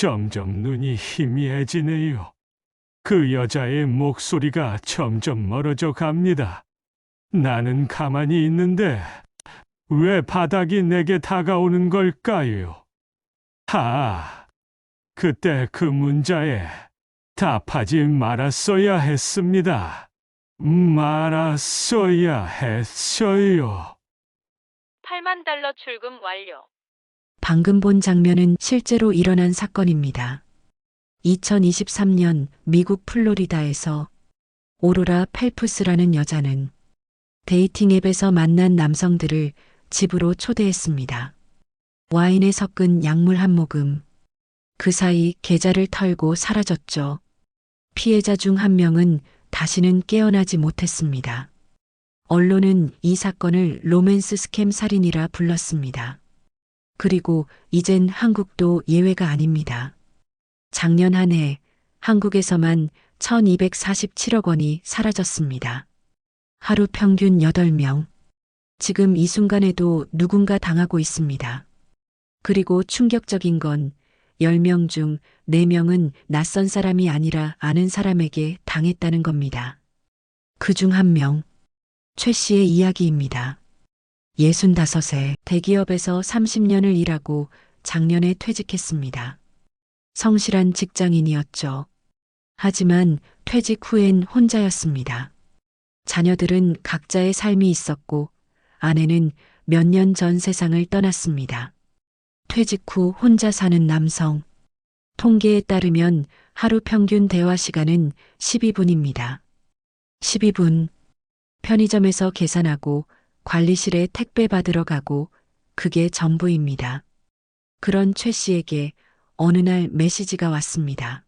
점점 눈이 희미해지네요. 그 여자의 목소리가 점점 멀어져 갑니다. 나는 가만히 있는데 왜 바닥이 내게 다가오는 걸까요? 그때 그 문자에 답하지 말았어야 했습니다. 말았어야 했어요. $80,000 출금 완료. 방금 본 장면은 실제로 일어난 사건입니다. 2023년 미국 플로리다에서 오로라 펠프스라는 여자는 데이팅 앱에서 만난 남성들을 집으로 초대했습니다. 와인에 섞은 약물 한 모금. 그 사이 계좌를 털고 사라졌죠. 피해자 중 한 명은 다시는 깨어나지 못했습니다. 언론은 이 사건을 로맨스 스캠 살인이라 불렀습니다. 그리고 이젠 한국도 예외가 아닙니다. 작년 한 해 한국에서만 1247억 원이 사라졌습니다. 하루 평균 8명. 지금 이 순간에도 누군가 당하고 있습니다. 그리고 충격적인 건 10명 중 4명은 낯선 사람이 아니라 아는 사람에게 당했다는 겁니다. 그 중 한 명, 최 씨의 이야기입니다. 65세 대기업에서 30년을 일하고 작년에 퇴직했습니다. 성실한 직장인이었죠. 하지만 퇴직 후엔 혼자였습니다. 자녀들은 각자의 삶이 있었고 아내는 몇 년 전 세상을 떠났습니다. 퇴직 후 혼자 사는 남성. 통계에 따르면 하루 평균 대화 시간은 12분입니다. 12분. 편의점에서 계산하고 관리실에 택배 받으러 가고 그게 전부입니다. 그런 최 씨에게 어느 날 메시지가 왔습니다.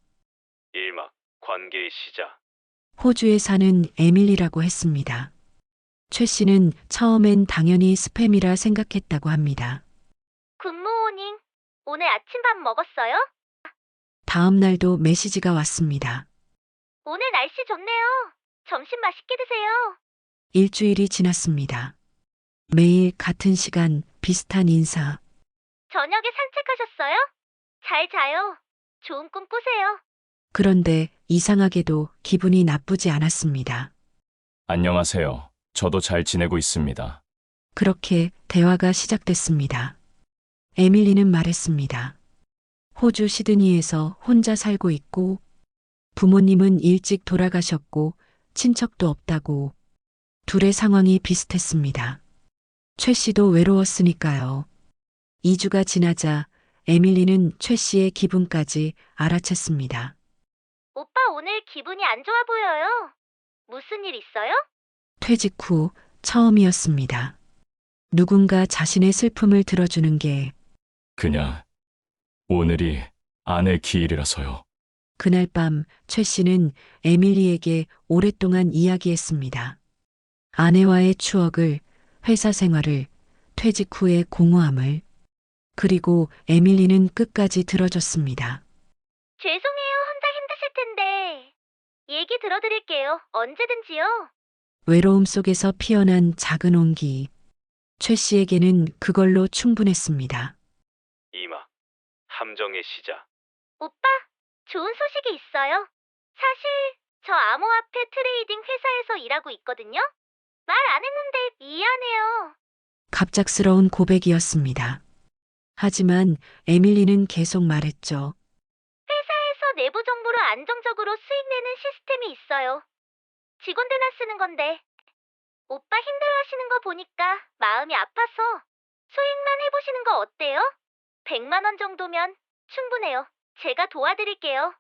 일막 관계의 시작. 호주에 사는 에밀리라고 했습니다. 최 씨는 처음엔 당연히 스팸이라 생각했다고 합니다. 굿모닝. 오늘 아침밥 먹었어요? 다음 날도 메시지가 왔습니다. 오늘 날씨 좋네요. 점심 맛있게 드세요. 일주일이 지났습니다. 매일 같은 시간 비슷한 인사. 저녁에 산책하셨어요? 잘 자요. 좋은 꿈 꾸세요. 그런데 이상하게도 기분이 나쁘지 않았습니다. 안녕하세요. 저도 잘 지내고 있습니다. 그렇게 대화가 시작됐습니다. 에밀리는 말했습니다. 호주 시드니에서 혼자 살고 있고 부모님은 일찍 돌아가셨고 친척도 없다고. 둘의 상황이 비슷했습니다. 최 씨도 외로웠으니까요. 2주가 지나자 에밀리는 최 씨의 기분까지 알아챘습니다. 오빠 오늘 기분이 안 좋아 보여요. 무슨 일 있어요? 퇴직 후 처음이었습니다. 누군가 자신의 슬픔을 들어주는 게 그냥 오늘이 아내 기일이라서요. 그날 밤 최 씨는 에밀리에게 오랫동안 이야기했습니다. 아내와의 추억을, 회사 생활을, 퇴직 후의 공허함을. 그리고 에밀리는 끝까지 들어줬습니다. 죄송해요. 혼자 힘드실 텐데. 얘기 들어드릴게요. 언제든지요. 외로움 속에서 피어난 작은 온기. 최 씨에게는 그걸로 충분했습니다. 이막 함정의 시작. 오빠, 좋은 소식이 있어요. 사실 저 암호화폐 트레이딩 회사에서 일하고 있거든요. 말 안 했는데 미안해요. 갑작스러운 고백이었습니다. 하지만 에밀리는 계속 말했죠. 회사에서 내부 정보를 안정적으로 수익 내는 시스템이 있어요. 직원들만 쓰는 건데. 오빠 힘들어하시는 거 보니까 마음이 아파서 수익만 해보시는 거 어때요? 100만 원 정도면 충분해요. 제가 도와드릴게요.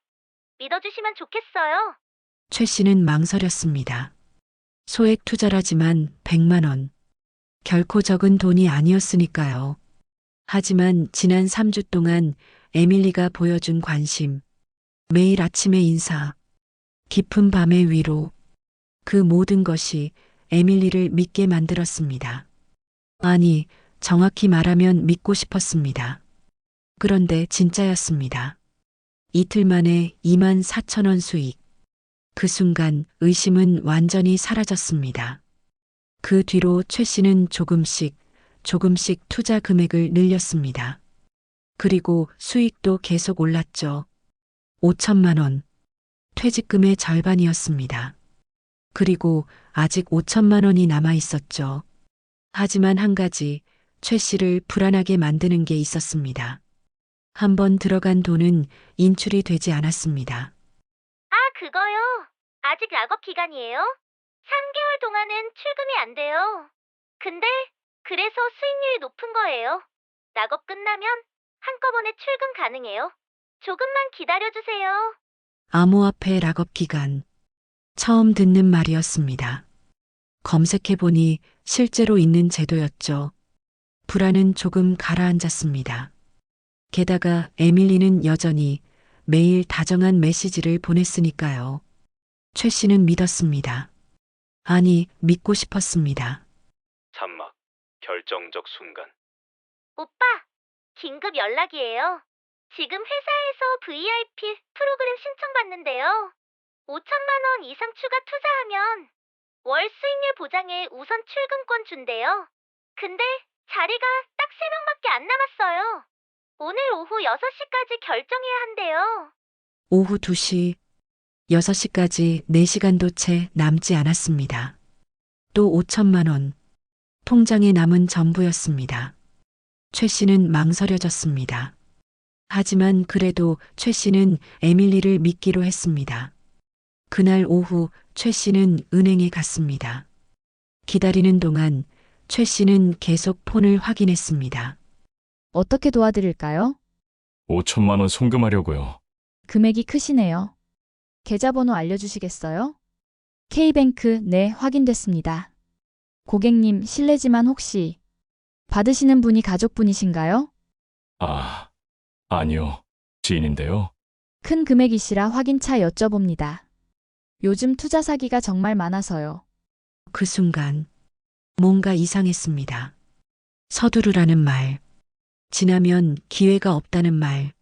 믿어주시면 좋겠어요. 최 씨는 망설였습니다. 소액 투자라지만 100만 원. 결코 적은 돈이 아니었으니까요. 하지만 지난 3주 동안 에밀리가 보여준 관심, 매일 아침의 인사, 깊은 밤의 위로, 그 모든 것이 에밀리를 믿게 만들었습니다. 아니, 정확히 말하면 믿고 싶었습니다. 그런데 진짜였습니다. 이틀 만에 24,000원 수익. 그 순간 의심은 완전히 사라졌습니다. 그 뒤로 최 씨는 조금씩 투자 금액을 늘렸습니다. 그리고 수익도 계속 올랐죠. 5천만 원. 퇴직금의 절반이었습니다. 그리고 아직 5천만 원이 남아 있었죠. 하지만 한 가지 최 씨를 불안하게 만드는 게 있었습니다. 한번 들어간 돈은 인출이 되지 않았습니다. 아, 그거요. 아직 락업 기간이에요? 3개월 동안은 출금이 안 돼요. 근데 그래서 수익률이 높은 거예요. 락업 끝나면 한꺼번에 출금 가능해요. 조금만 기다려주세요. 암호화폐 락업 기간. 처음 듣는 말이었습니다. 검색해보니 실제로 있는 제도였죠. 불안은 조금 가라앉았습니다. 게다가 에밀리는 여전히 매일 다정한 메시지를 보냈으니까요. 최 씨는 믿었습니다. 아니, 믿고 싶었습니다. 잔막, 결정적 순간. 오빠, 긴급 연락이에요. 지금 회사에서 VIP 프로그램 신청받는데요. 5천만 원 이상 추가 투자하면 월 수익률 보장에 우선 출금권 준대요. 근데 자리가 딱 3명밖에 안 남았어요. 오늘 오후 6시까지 결정해야 한대요. 오후 2시, 6시까지 4시간도 채 남지 않았습니다. 또 5천만 원. 통장에 남은 전부였습니다. 최 씨는 망설여졌습니다. 하지만 그래도 최 씨는 에밀리를 믿기로 했습니다. 그날 오후 최 씨는 은행에 갔습니다. 기다리는 동안 최 씨는 계속 폰을 확인했습니다. 어떻게 도와드릴까요? 5천만 원 송금하려고요. 금액이 크시네요. 계좌번호 알려주시겠어요? K뱅크, 네, 확인됐습니다. 고객님, 실례지만 혹시 받으시는 분이 가족분이신가요? 아, 아니요. 지인인데요. 큰 금액이시라 확인차 여쭤봅니다. 요즘 투자 사기가 정말 많아서요. 그 순간 뭔가 이상했습니다. 서두르라는 말, 지나면 기회가 없다는 말,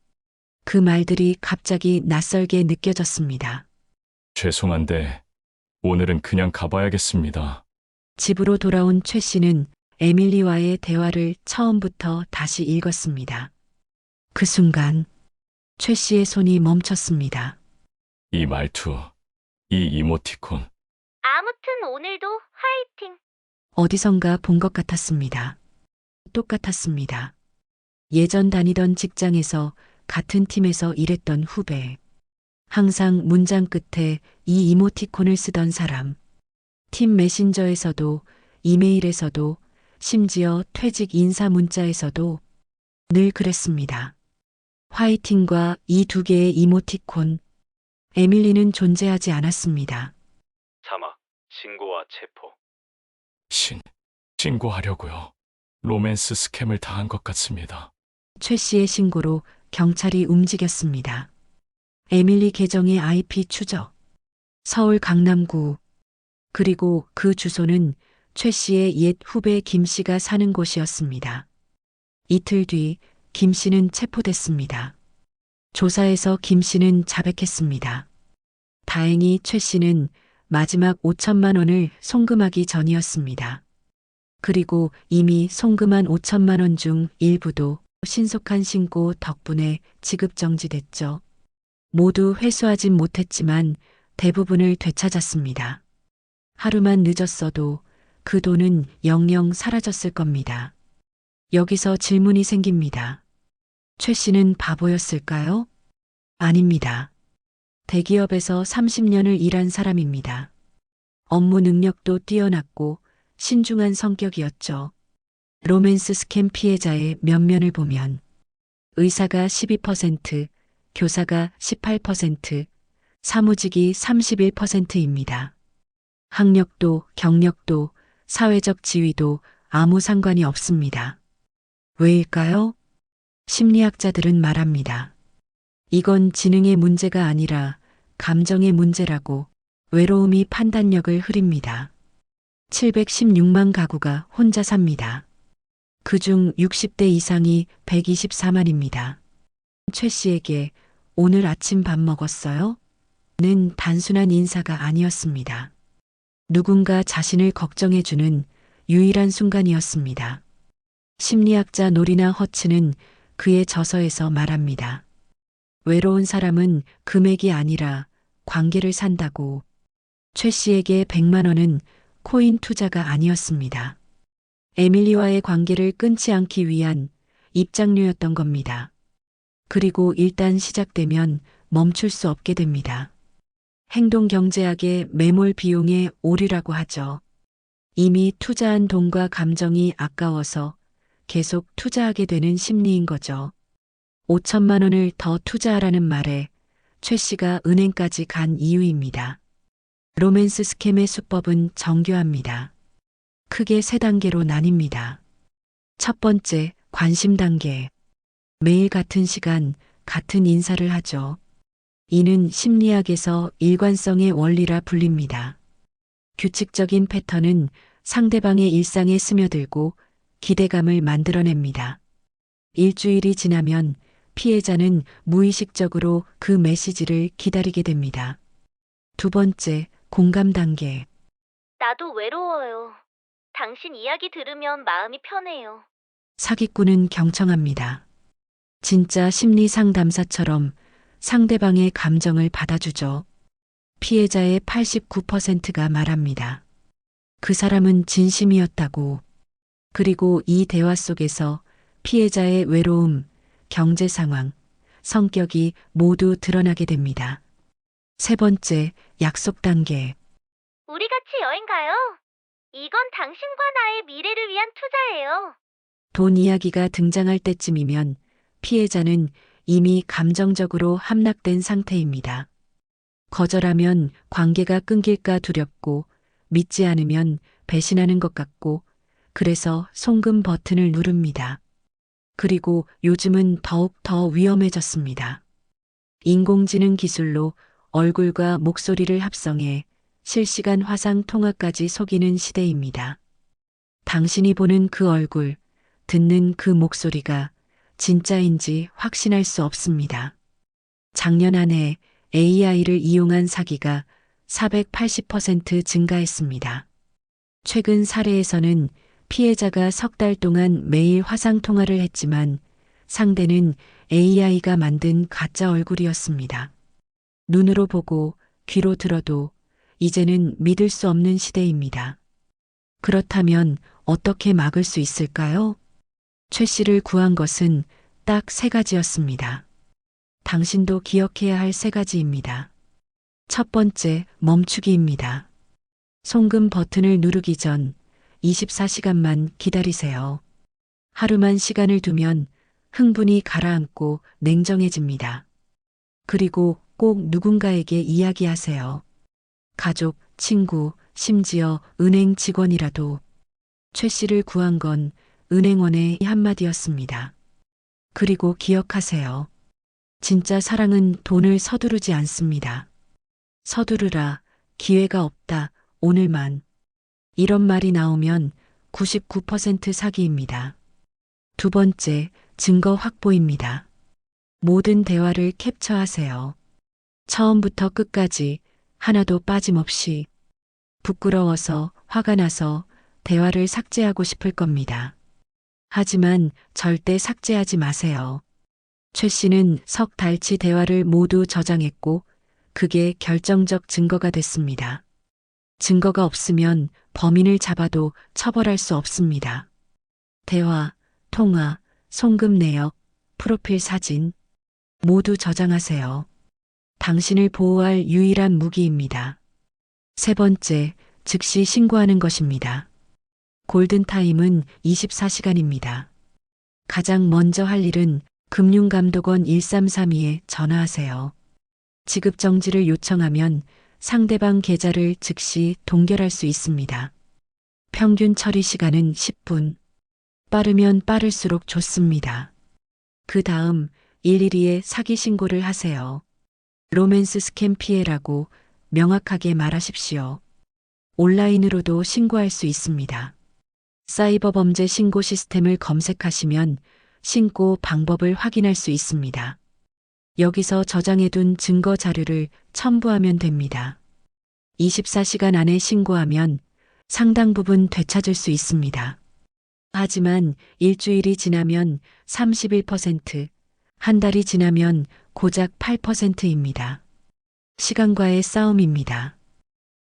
그 말들이 갑자기 낯설게 느껴졌습니다. 죄송한데 오늘은 그냥 가봐야겠습니다. 집으로 돌아온 최 씨는 에밀리와의 대화를 처음부터 다시 읽었습니다. 그 순간 최 씨의 손이 멈췄습니다. 이 말투, 이 이모티콘. 아무튼 오늘도 화이팅! 어디선가 본 것 같았습니다. 똑같았습니다. 예전 다니던 직장에서 같은 팀에서 일했던 후배. 항상 문장 끝에 이 이모티콘을 쓰던 사람. 팀 메신저에서도 이메일에서도 심지어 퇴직 인사 문자에서도 늘 그랬습니다. 화이팅과 이 2개의 이모티콘. 에밀리는 존재하지 않았습니다. 자막, 신고와 체포. 신고하려고요. 로맨스 스캠을 당한 것 같습니다. 최 씨의 신고로 경찰이 움직였습니다. 에밀리 계정의 IP 추적. 서울 강남구. 그리고 그 주소는 최 씨의 옛 후배 김 씨가 사는 곳이었습니다. 이틀 뒤 김 씨는 체포됐습니다. 조사에서 김 씨는 자백했습니다. 다행히 최 씨는 마지막 5천만 원을 송금하기 전이었습니다. 그리고 이미 송금한 5천만 원 중 일부도 신속한 신고 덕분에 지급 정지됐죠. 모두 회수하진 못했지만 대부분을 되찾았습니다. 하루만 늦었어도 그 돈은 영영 사라졌을 겁니다. 여기서 질문이 생깁니다. 최 씨는 바보였을까요? 아닙니다. 대기업에서 30년을 일한 사람입니다. 업무 능력도 뛰어났고 신중한 성격이었죠. 로맨스 스캠 피해자의 면면을 보면 의사가 12%, 교사가 18%, 사무직이 31%입니다. 학력도 경력도 사회적 지위도 아무 상관이 없습니다. 왜일까요? 심리학자들은 말합니다. 이건 지능의 문제가 아니라 감정의 문제라고. 외로움이 판단력을 흐립니다. 716만 가구가 혼자 삽니다. 그중 60대 이상이 124만입니다. 최 씨에게 오늘 아침 밥 먹었어요? 는 단순한 인사가 아니었습니다. 누군가 자신을 걱정해주는 유일한 순간이었습니다. 심리학자 노리나 허츠는 그의 저서에서 말합니다. 외로운 사람은 금액이 아니라 관계를 산다고. 최 씨에게 100만 원은 코인 투자가 아니었습니다. 에밀리와의 관계를 끊지 않기 위한 입장료였던 겁니다. 그리고 일단 시작되면 멈출 수 없게 됩니다. 행동경제학의 매몰 비용의 오류라고 하죠. 이미 투자한 돈과 감정이 아까워서 계속 투자하게 되는 심리인 거죠. 5천만 원을 더 투자하라는 말에 최 씨가 은행까지 간 이유입니다. 로맨스 스캠의 수법은 정교합니다. 크게 3단계로 나뉩니다. 첫 번째, 관심 단계. 매일 같은 시간, 같은 인사를 하죠. 이는 심리학에서 일관성의 원리라 불립니다. 규칙적인 패턴은 상대방의 일상에 스며들고 기대감을 만들어냅니다. 일주일이 지나면 피해자는 무의식적으로 그 메시지를 기다리게 됩니다. 두 번째, 공감 단계. 나도 외로워요. 당신 이야기 들으면 마음이 편해요. 사기꾼은 경청합니다. 진짜 심리 상담사처럼 상대방의 감정을 받아주죠. 피해자의 89%가 말합니다. 그 사람은 진심이었다고. 그리고 이 대화 속에서 피해자의 외로움, 경제 상황, 성격이 모두 드러나게 됩니다. 세 번째, 약속 단계. 우리 같이 여행 가요. 이건 당신과 나의 미래를 위한 투자예요. 돈 이야기가 등장할 때쯤이면 피해자는 이미 감정적으로 함락된 상태입니다. 거절하면 관계가 끊길까 두렵고 믿지 않으면 배신하는 것 같고 그래서 송금 버튼을 누릅니다. 그리고 요즘은 더욱 더 위험해졌습니다. 인공지능 기술로 얼굴과 목소리를 합성해 실시간 화상 통화까지 속이는 시대입니다. 당신이 보는 그 얼굴, 듣는 그 목소리가 진짜인지 확신할 수 없습니다. 작년 한 해 AI를 이용한 사기가 480% 증가했습니다. 최근 사례에서는 피해자가 3달 동안 매일 화상 통화를 했지만 상대는 AI가 만든 가짜 얼굴이었습니다. 눈으로 보고 귀로 들어도 이제는 믿을 수 없는 시대입니다. 그렇다면 어떻게 막을 수 있을까요? 최 씨를 구한 것은 딱 3가지였습니다. 당신도 기억해야 할 3가지입니다. 첫 번째, 멈추기입니다. 송금 버튼을 누르기 전 24시간만 기다리세요. 하루만 시간을 두면 흥분이 가라앉고 냉정해집니다. 그리고 꼭 누군가에게 이야기하세요. 가족, 친구, 심지어 은행 직원이라도. 최 씨를 구한 건 은행원의 한마디였습니다. 그리고 기억하세요. 진짜 사랑은 돈을 서두르지 않습니다. 서두르라, 기회가 없다, 오늘만. 이런 말이 나오면 99% 사기입니다. 두 번째, 증거 확보입니다. 모든 대화를 캡처하세요. 처음부터 끝까지 하나도 빠짐없이. 부끄러워서, 화가 나서 대화를 삭제하고 싶을 겁니다. 하지만 절대 삭제하지 마세요. 최 씨는 석 달치 대화를 모두 저장했고 그게 결정적 증거가 됐습니다. 증거가 없으면 범인을 잡아도 처벌할 수 없습니다. 대화, 통화, 송금 내역, 프로필 사진 모두 저장하세요. 당신을 보호할 유일한 무기입니다. 세 번째, 즉시 신고하는 것입니다. 골든타임은 24시간입니다. 가장 먼저 할 일은 금융감독원 1332에 전화하세요. 지급정지를 요청하면 상대방 계좌를 즉시 동결할 수 있습니다. 평균 처리 시간은 10분. 빠르면 빠를수록 좋습니다. 그 다음 112에 사기 신고를 하세요. 로맨스 스캠 피해라고 명확하게 말하십시오. 온라인으로도 신고할 수 있습니다. 사이버 범죄 신고 시스템을 검색하시면 신고 방법을 확인할 수 있습니다. 여기서 저장해둔 증거 자료를 첨부하면 됩니다. 24시간 안에 신고하면 상당 부분 되찾을 수 있습니다. 하지만 일주일이 지나면 31%, 한 달이 지나면 고작 8%입니다. 시간과의 싸움입니다.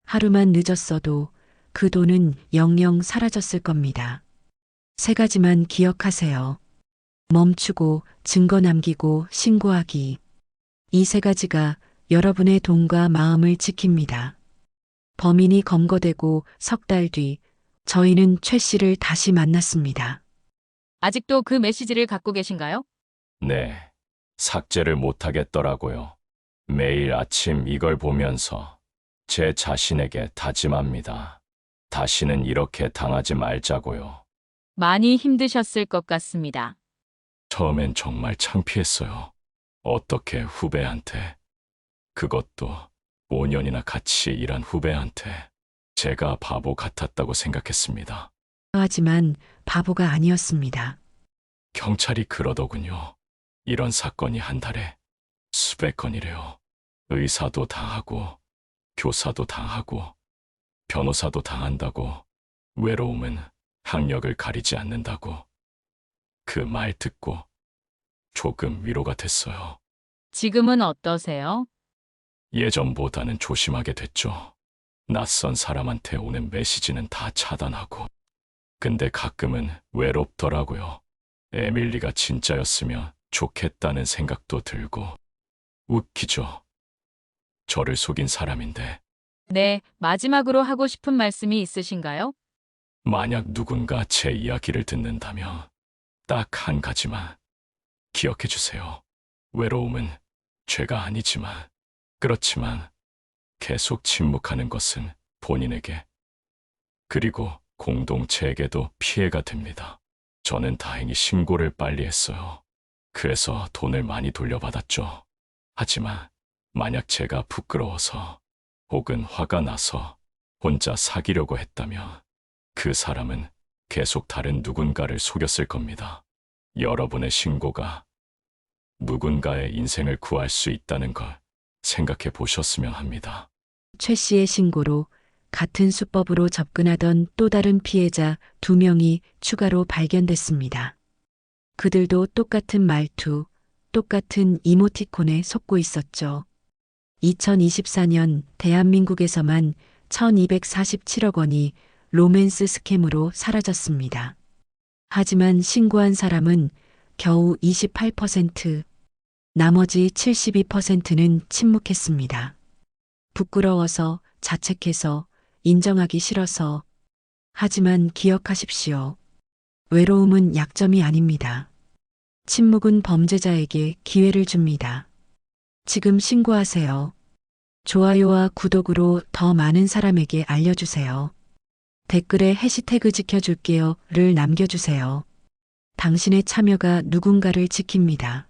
하루만 늦었어도 그 돈은 영영 사라졌을 겁니다. 세 가지만 기억하세요. 멈추고, 증거 남기고, 신고하기. 이 세 가지가 여러분의 돈과 마음을 지킵니다. 범인이 검거되고 석 달 뒤, 저희는 최 씨를 다시 만났습니다. 아직도 그 메시지를 갖고 계신가요? 네, 삭제를 못하겠더라고요. 매일 아침 이걸 보면서 제 자신에게 다짐합니다. 다시는 이렇게 당하지 말자고요. 많이 힘드셨을 것 같습니다. 처음엔 정말 창피했어요. 어떻게 후배한테, 그것도 5년이나 같이 일한 후배한테 제가 바보 같았다고 생각했습니다. 하지만 바보가 아니었습니다. 경찰이 그러더군요. 이런 사건이 한 달에 수백 건이래요. 의사도 당하고, 교사도 당하고, 변호사도 당한다고, 외로움은 학력을 가리지 않는다고. 그 말 듣고 조금 위로가 됐어요. 지금은 어떠세요? 예전보다는 조심하게 됐죠. 낯선 사람한테 오는 메시지는 다 차단하고. 근데 가끔은 외롭더라고요. 에밀리가 진짜였으면 좋겠다는 생각도 들고. 웃기죠. 저를 속인 사람인데 네, 마지막으로 하고 싶은 말씀이 있으신가요? 만약 누군가 제 이야기를 듣는다면 딱 한 가지만 기억해 주세요. 외로움은 죄가 아니지만, 그렇지만 계속 침묵하는 것은 본인에게, 그리고 공동체에게도 피해가 됩니다. 저는 다행히 신고를 빨리 했어요. 그래서 돈을 많이 돌려받았죠. 하지만 만약 제가 부끄러워서 혹은 화가 나서 혼자 사귀려고 했다면 그 사람은 계속 다른 누군가를 속였을 겁니다. 여러분의 신고가 누군가의 인생을 구할 수 있다는 걸 생각해 보셨으면 합니다. 최 씨의 신고로 같은 수법으로 접근하던 또 다른 피해자 2명이 추가로 발견됐습니다. 그들도 똑같은 말투, 똑같은 이모티콘에 속고 있었죠. 2024년 대한민국에서만 1247억 원이 로맨스 스캠으로 사라졌습니다. 하지만 신고한 사람은 겨우 28%, 나머지 72%는 침묵했습니다. 부끄러워서, 자책해서, 인정하기 싫어서. 하지만 기억하십시오. 외로움은 약점이 아닙니다. 침묵은 범죄자에게 기회를 줍니다. 지금 신고하세요. 좋아요와 구독으로 더 많은 사람에게 알려주세요. 댓글에 해시태그 지켜줄게요를 남겨주세요. 당신의 참여가 누군가를 지킵니다.